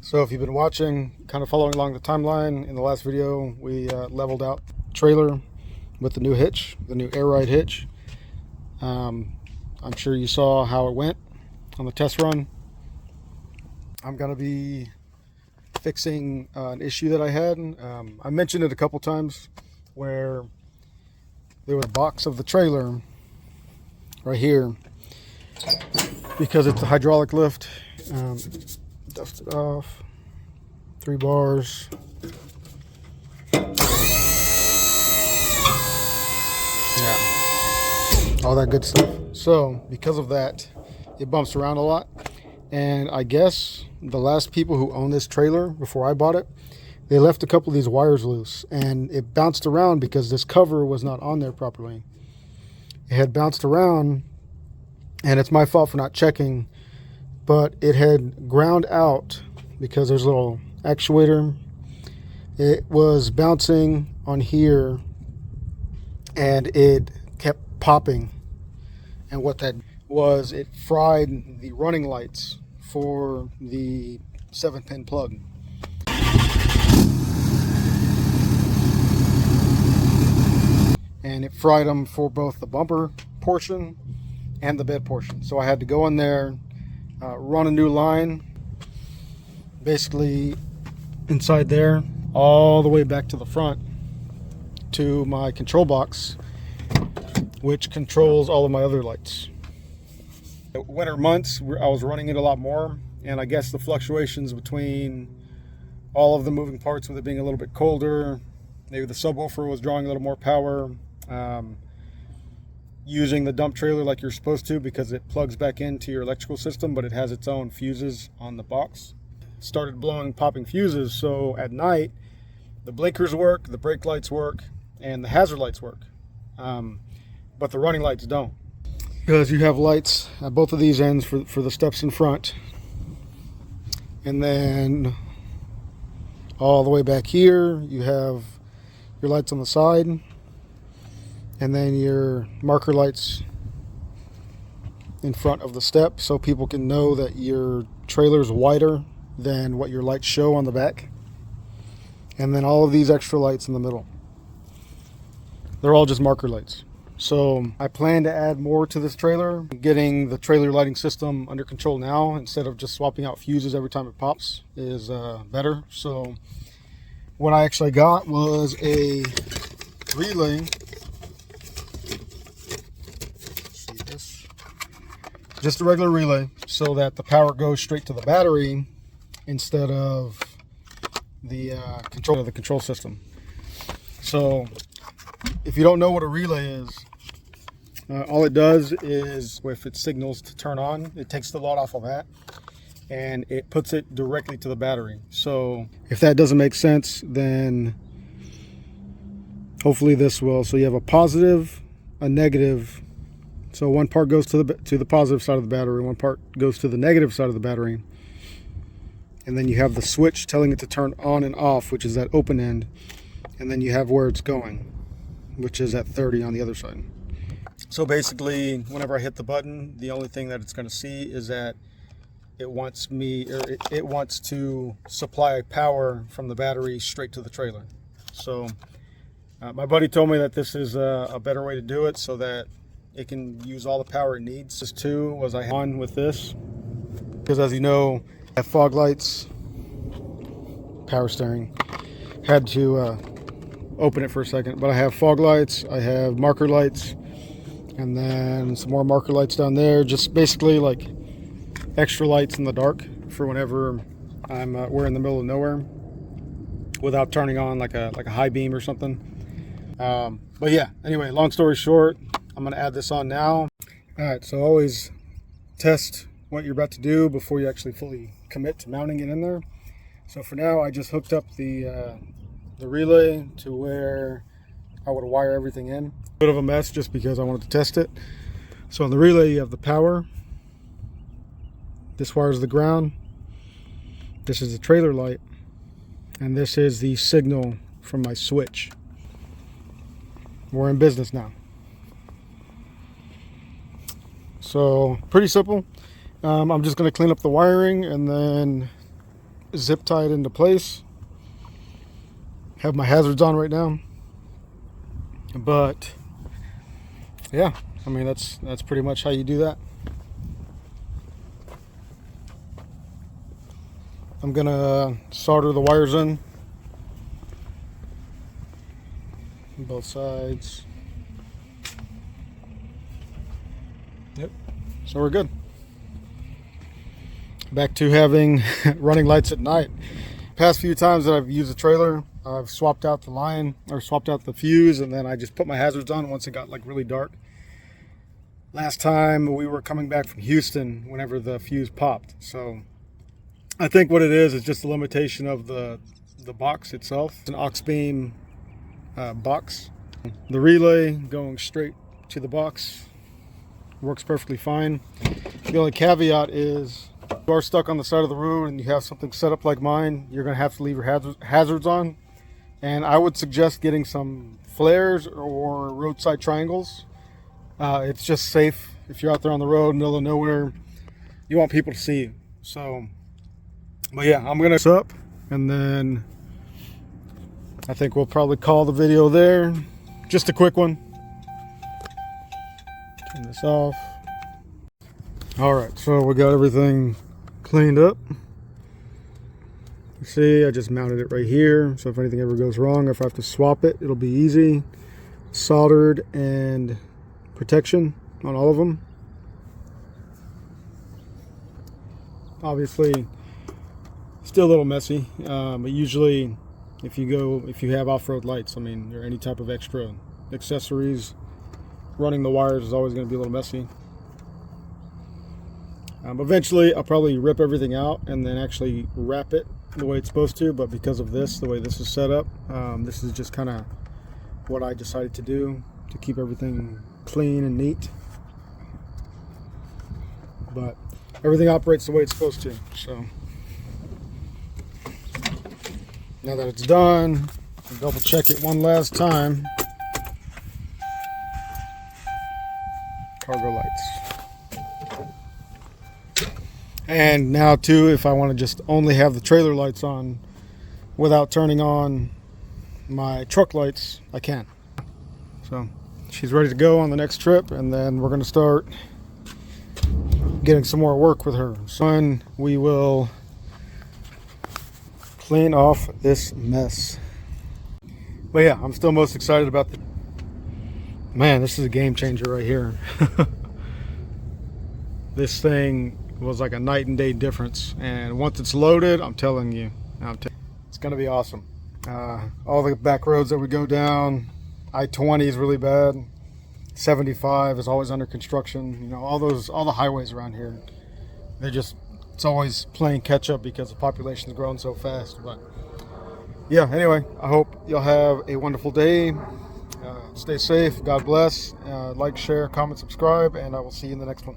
So if you've been watching, kind of following along the timeline, in the last video we leveled out the trailer with the new hitch, the new air ride hitch. I'm sure you saw how it went on the test run. I'm going to be fixing an issue that I had. I mentioned it a couple times where there was a box of the trailer right here because it's a hydraulic lift. Dust it off, 3 bars. Yeah, all that good stuff. So because of that, it bumps around a lot. And I guess the last people who owned this trailer before I bought it, they left a couple of these wires loose and it bounced around because this cover was not on there properly. It had bounced around, and it's my fault for not checking, but it had ground out because there's a little actuator. It was bouncing on here and it kept popping, and what that was, it fried the running lights for the 7-pin plug. And it fried them for both the bumper portion and the bed portion. So I had to go in there, run a new line, basically inside there, all the way back to the front to my control box, which controls all of my other lights. Winter months, I was running it a lot more, and I guess the fluctuations between all of the moving parts, with it being a little bit colder, maybe the subwoofer was drawing a little more power, using the dump trailer like you're supposed to because it plugs back into your electrical system, but it has its own fuses on the box. Started popping fuses, so at night the blinkers work, the brake lights work, and the hazard lights work, but the running lights don't, because you have lights at both of these ends for the steps in front, and then all the way back here you have your lights on the side, and then your marker lights in front of the step, so people can know that your trailer is wider than what your lights show on the back. And then all of these extra lights in the middle, they're all just marker lights. So I plan to add more to this trailer, getting the trailer lighting system under control now instead of just swapping out fuses every time it pops is better. So what I actually got was a relay. See this? Just a regular relay, so that the power goes straight to the battery instead of the control system. So if you don't know what a relay is, all it does is, if it signals to turn on, it takes the load off of that and it puts it directly to the battery. So if that doesn't make sense, then hopefully this will. So you have a positive, a negative. So one part goes to the positive side of the battery, one part goes to the negative side of the battery. And then you have the switch telling it to turn on and off, which is that open end. And then you have where it's going, which is at 30 on the other side. So basically, whenever I hit the button, the only thing that it's going to see is that it wants to supply power from the battery straight to the trailer. So my buddy told me that this is a better way to do it, so that it can use all the power it needs. This too was I on with this, because as you know, I have fog lights, power steering. Had to open it for a second, but I have fog lights, I have marker lights, and then some more marker lights down there. Just basically like extra lights in the dark for whenever we're in the middle of nowhere, without turning on like a high beam or something. But yeah, anyway, long story short, I'm gonna add this on now. All right, so always test what you're about to do before you actually fully commit to mounting it in there. So for now, I just hooked up the relay to where I would wire everything in. Bit of a mess just because I wanted to test it. So on the relay, you have the power. This wires the ground. This is the trailer light. And this is the signal from my switch. We're in business now. So pretty simple. I'm just going to clean up the wiring and then zip tie it into place. Have my hazards on right now, but yeah, I mean that's pretty much how you do that. I'm gonna solder the wires in both sides. Yep, so we're good. Back to having running lights at night. Past few times that I've used a trailer, I've swapped out the line or swapped out the fuse, and then I just put my hazards on once it got like really dark. Last time we were coming back from Houston whenever the fuse popped. So I think what it is just a limitation of the box itself. It's an Auxbeam box. The relay going straight to the box works perfectly fine. The only caveat is if you are stuck on the side of the road and you have something set up like mine, you're going to have to leave your hazards on. And I would suggest getting some flares or roadside triangles. It's just safe if you're out there on the road, middle of nowhere. You want people to see you. So, but yeah, I'm going to up, and then I think we'll probably call the video there. Just a quick one. Turn this off. Alright, so we got everything cleaned up. You see, I just mounted it right here, so if anything ever goes wrong, if I have to swap it, it'll be easy. Soldered and protection on all of them. Obviously, still a little messy, but usually if you have off-road lights, I mean, or any type of extra accessories, running the wires is always going to be a little messy. Eventually I'll probably rip everything out and then actually wrap it the way it's supposed to, but because of this, the way this is set up, this is just kind of what I decided to do to keep everything clean and neat. But everything operates the way it's supposed to. So now that it's done, I'll double check it one last time. Cargo lights. And now too, if I want to just only have the trailer lights on without turning on my truck lights, I can. So she's ready to go on the next trip, and then we're going to start getting some more work with her. So we will clean off this mess. But yeah, I'm still most excited about the... Man, this is a game changer right here. This thing was like a night and day difference, and once it's loaded, I'm telling you, it's going to be awesome. All the back roads that we go down, I-20 is really bad, 75 is always under construction. You know, all the highways around here, it's always playing catch up because the population's grown so fast. But yeah, anyway, I hope you'll have a wonderful day. Stay safe, God bless, like, share, comment, subscribe, and I will see you in the next one.